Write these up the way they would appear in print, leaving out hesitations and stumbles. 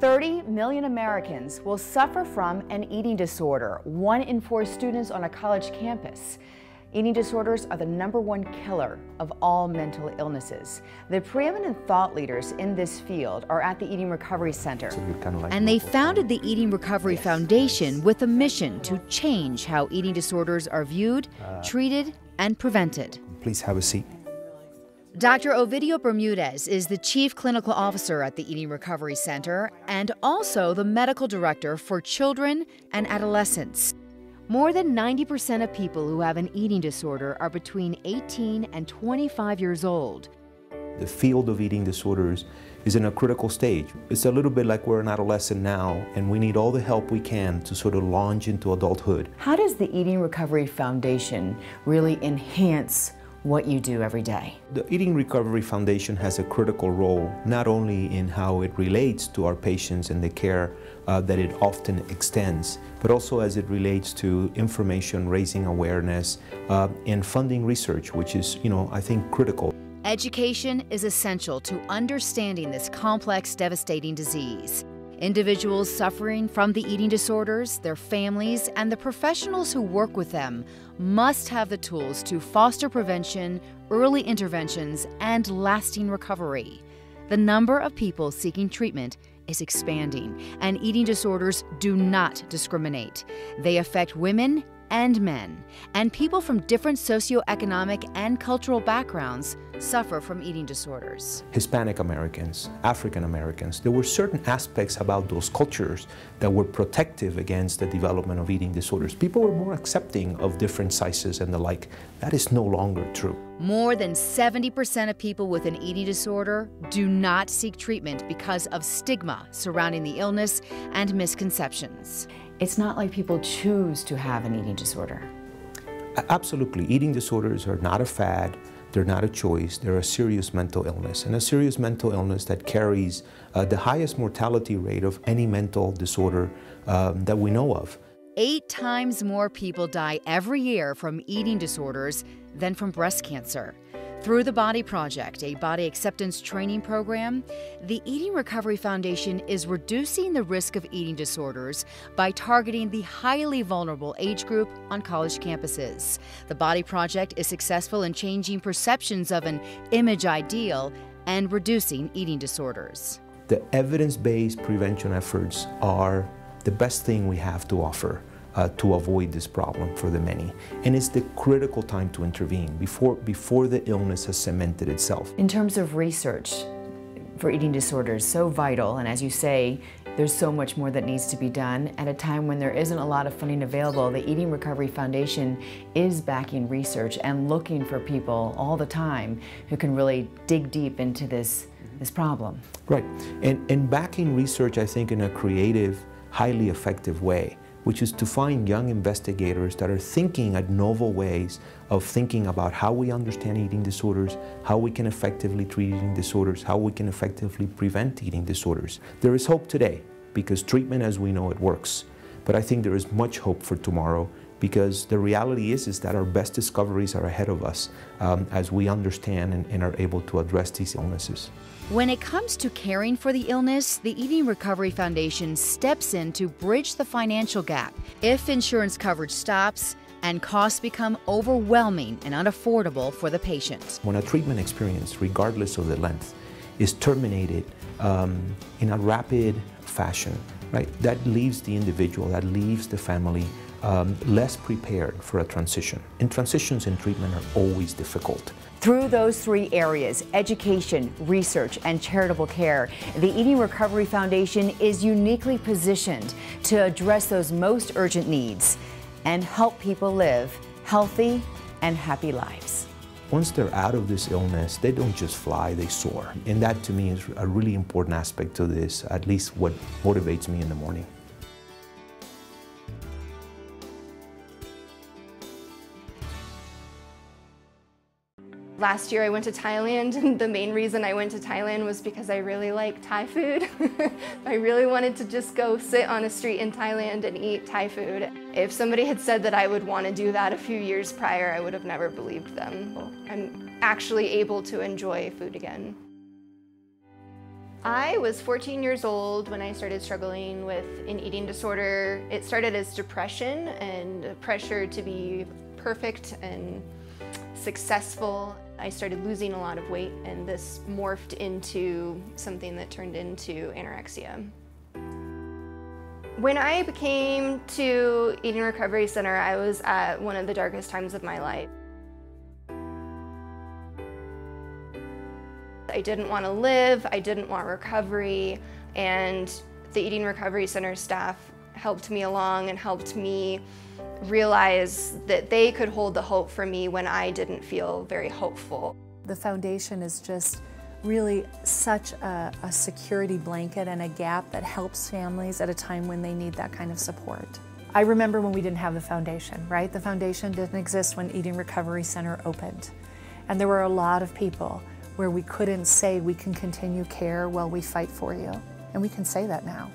30 million Americans will suffer from an eating disorder, 1 in 4 students on a college campus. Eating disorders are the #1 killer of all mental illnesses. The preeminent thought leaders in this field are at the Eating Recovery Center. And they founded the Eating Recovery Foundation with a mission to change how eating disorders are viewed, treated, and prevented. Please have a seat. Dr. Ovidio Bermudez is the Chief Clinical Officer at the Eating Recovery Center and also the Medical Director for Children and Adolescents. More than 90% of people who have an eating disorder are between 18 and 25 years old. The field of eating disorders is in a critical stage. It's a little bit like we're an adolescent now, and we need all the help we can to sort of launch into adulthood. How does the Eating Recovery Foundation really enhance what you do every day? The Eating Recovery Foundation has a critical role, not only in how it relates to our patients and the care that it often extends, but also as it relates to information, raising awareness, and funding research, which is, I think, critical. Education is essential to understanding this complex, devastating disease. Individuals suffering from the eating disorders, their families, and the professionals who work with them must have the tools to foster prevention, early interventions, and lasting recovery. The number of people seeking treatment is expanding, and eating disorders do not discriminate. They affect women and men, and people from different socioeconomic and cultural backgrounds suffer from eating disorders. Hispanic Americans, African Americans, there were certain aspects about those cultures that were protective against the development of eating disorders. People were more accepting of different sizes and the like. That is no longer true. More than 70% of people with an eating disorder do not seek treatment because of stigma surrounding the illness and misconceptions. It's not like people choose to have an eating disorder. Absolutely. Eating disorders are not a fad. They're not a choice. They're a serious mental illness, and a serious mental illness that carries the highest mortality rate of any mental disorder that we know of. 8 times more people die every year from eating disorders than from breast cancer. Through the Body Project, a body acceptance training program, the Eating Recovery Foundation is reducing the risk of eating disorders by targeting the highly vulnerable age group on college campuses. The Body Project is successful in changing perceptions of an image ideal and reducing eating disorders. The evidence-based prevention efforts are the best thing we have to offer to avoid this problem for the many. And it's the critical time to intervene before the illness has cemented itself. In terms of research for eating disorders, so vital, and as you say, there's so much more that needs to be done. At a time when there isn't a lot of funding available, the Eating Recovery Foundation is backing research and looking for people all the time who can really dig deep into this problem. Right, and backing research, I think, in a creative, highly effective way, which is to find young investigators that are thinking at novel ways of thinking about how we understand eating disorders, how we can effectively treat eating disorders, how we can effectively prevent eating disorders. There is hope today because treatment as we know it works, but I think there is much hope for tomorrow because the reality is that our best discoveries are ahead of us as we understand and are able to address these illnesses. When it comes to caring for the illness, the Eating Recovery Foundation steps in to bridge the financial gap if insurance coverage stops and costs become overwhelming and unaffordable for the patient. When a treatment experience, regardless of the length, is terminated in a rapid fashion, right, that leaves the individual, that leaves the family less prepared for a transition. And transitions in treatment are always difficult. Through those 3 areas, education, research, and charitable care, the Eating Recovery Foundation is uniquely positioned to address those most urgent needs and help people live healthy and happy lives. Once they're out of this illness, they don't just fly, they soar. And that to me is a really important aspect to this, at least what motivates me in the morning. Last year I went to Thailand, and the main reason I went to Thailand was because I really like Thai food. I really wanted to just go sit on a street in Thailand and eat Thai food. If somebody had said that I would want to do that a few years prior, I would have never believed them. I'm actually able to enjoy food again. I was 14 years old when I started struggling with an eating disorder. It started as depression and pressure to be perfect and successful. I started losing a lot of weight, and this morphed into something that turned into anorexia. When I came to Eating Recovery Center, I was at one of the darkest times of my life. I didn't want to live, I didn't want recovery, and the Eating Recovery Center staff helped me along and helped me realize that they could hold the hope for me when I didn't feel very hopeful. The foundation is just really such a security blanket and a gap that helps families at a time when they need that kind of support. I remember when we didn't have the foundation, right? The foundation didn't exist when Eating Recovery Center opened. And there were a lot of people where we couldn't say we can continue care while we fight for you. And we can say that now.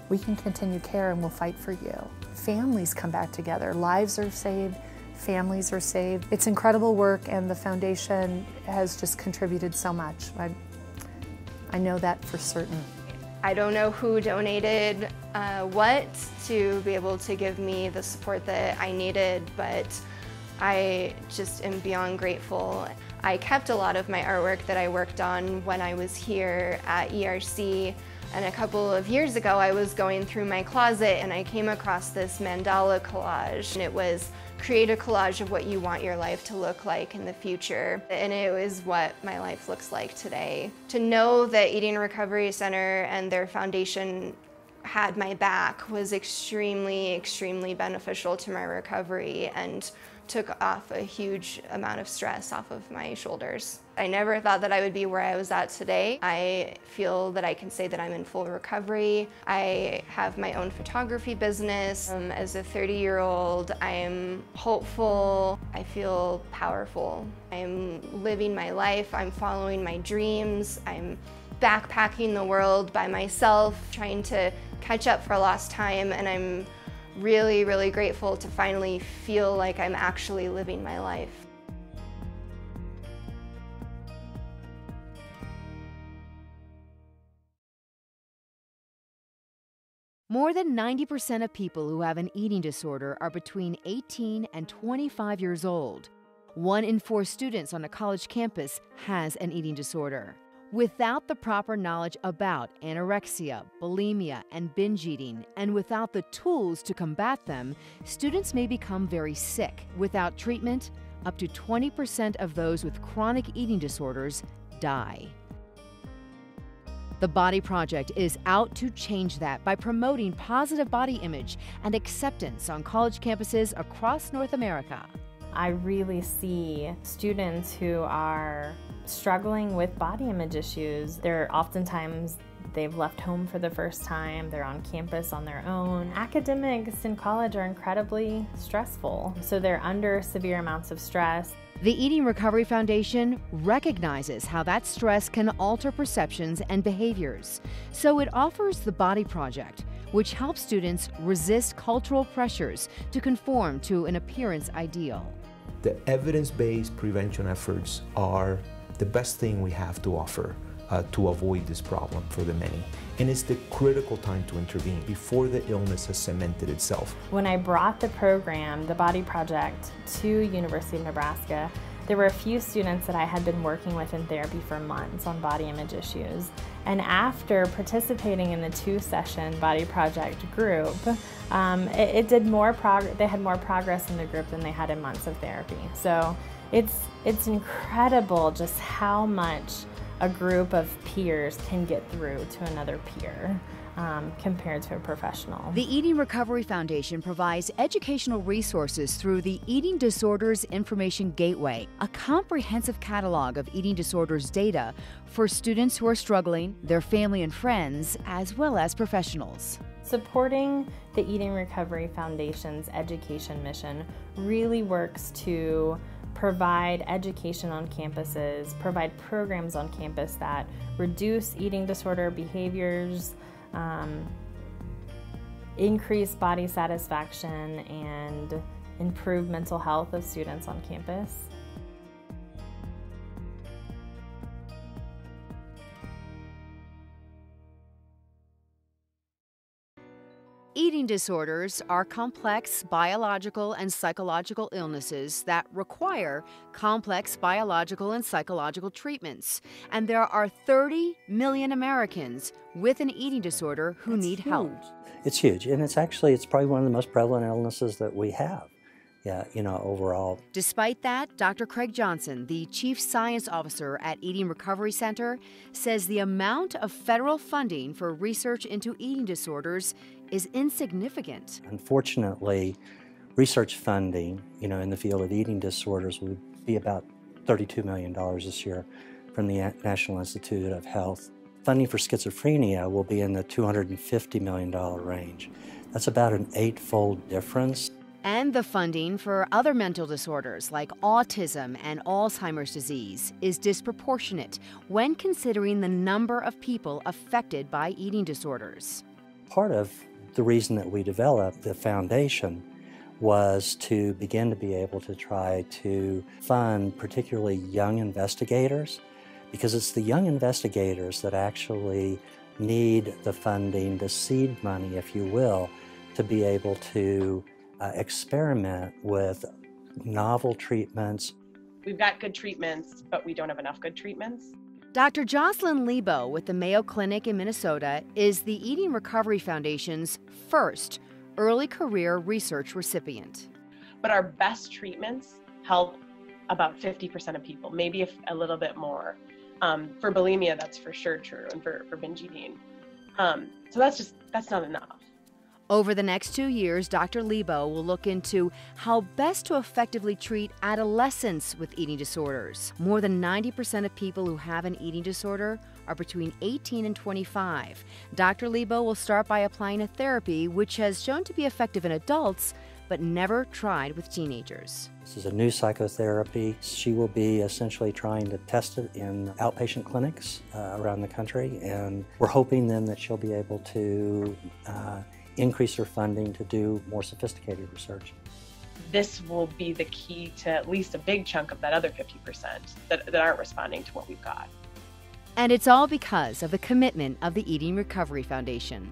We can continue care and we'll fight for you. Families come back together, lives are saved, families are saved. It's incredible work, and the foundation has just contributed so much. I know that for certain. I don't know who donated what to be able to give me the support that I needed, but I just am beyond grateful. I kept a lot of my artwork that I worked on when I was here at ERC, and a couple of years ago I was going through my closet and I came across this mandala collage, and it was create a collage of what you want your life to look like in the future, and it was what my life looks like today. To know that Eating Recovery Center and their foundation had my back was extremely, extremely beneficial to my recovery and took off a huge amount of stress off of my shoulders. I never thought that I would be where I was at today. I feel that I can say that I'm in full recovery. I have my own photography business. As a 30-year-old, I'm hopeful. I feel powerful. I'm living my life. I'm following my dreams. I'm backpacking the world by myself, trying to catch up for lost time, and I'm really, really grateful to finally feel like I'm actually living my life. More than 90% of people who have an eating disorder are between 18 and 25 years old. 1 in 4 students on a college campus has an eating disorder. Without the proper knowledge about anorexia, bulimia, and binge eating, and without the tools to combat them, students may become very sick. Without treatment, up to 20% of those with chronic eating disorders die. The Body Project is out to change that by promoting positive body image and acceptance on college campuses across North America. I really see students who are struggling with body image issues. They've left home for the first time, they're on campus on their own. Academics in college are incredibly stressful, so they're under severe amounts of stress. The Eating Recovery Foundation recognizes how that stress can alter perceptions and behaviors. So it offers the Body Project, which helps students resist cultural pressures to conform to an appearance ideal. The evidence-based prevention efforts are the best thing we have to offer to avoid this problem for the many. And it's the critical time to intervene before the illness has cemented itself. When I brought the program, the Body Project, to University of Nebraska, there were a few students that I had been working with in therapy for months on body image issues. And after participating in the 2-session Body Project group, they had more progress in the group than they had in months of therapy. So it's incredible just how much a group of peers can get through to another peer compared to a professional. The Eating Recovery Foundation provides educational resources through the Eating Disorders Information Gateway, a comprehensive catalog of eating disorders data for students who are struggling, their family and friends, as well as professionals. Supporting the Eating Recovery Foundation's education mission really works to provide education on campuses, provide programs on campus that reduce eating disorder behaviors, increase body satisfaction, and improve mental health of students on campus. Eating disorders are complex biological and psychological illnesses that require complex biological and psychological treatments. And there are 30 million Americans with an eating disorder who need help. It's huge, and it's probably one of the most prevalent illnesses that we have. Yeah, overall. Despite that, Dr. Craig Johnson, the Chief Science Officer at Eating Recovery Center, says the amount of federal funding for research into eating disorders is insignificant. Unfortunately, research funding, in the field of eating disorders would be about $32 million this year from the National Institute of Health. Funding for schizophrenia will be in the $250 million range. That's about an 8-fold difference. And the funding for other mental disorders like autism and Alzheimer's disease is disproportionate when considering the number of people affected by eating disorders. Part of the reason that we developed the foundation was to begin to be able to try to fund particularly young investigators, because it's the young investigators that actually need the funding, the seed money, if you will, to be able to experiment with novel treatments. We've got good treatments, but we don't have enough good treatments. Dr. Jocelyn Lebo with the Mayo Clinic in Minnesota is the Eating Recovery Foundation's first early career research recipient. But our best treatments help about 50% of people, maybe a little bit more. For bulimia, that's for sure true, and for binge eating. So that's not enough. Over the next 2 years, Dr. Lebo will look into how best to effectively treat adolescents with eating disorders. More than 90% of people who have an eating disorder are between 18 and 25. Dr. Lebo will start by applying a therapy which has shown to be effective in adults, but never tried with teenagers. This is a new psychotherapy. She will be essentially trying to test it in outpatient clinics around the country, and we're hoping then that she'll be able to increase her funding to do more sophisticated research. This will be the key to at least a big chunk of that other 50% that aren't responding to what we've got. And it's all because of the commitment of the Eating Recovery Foundation.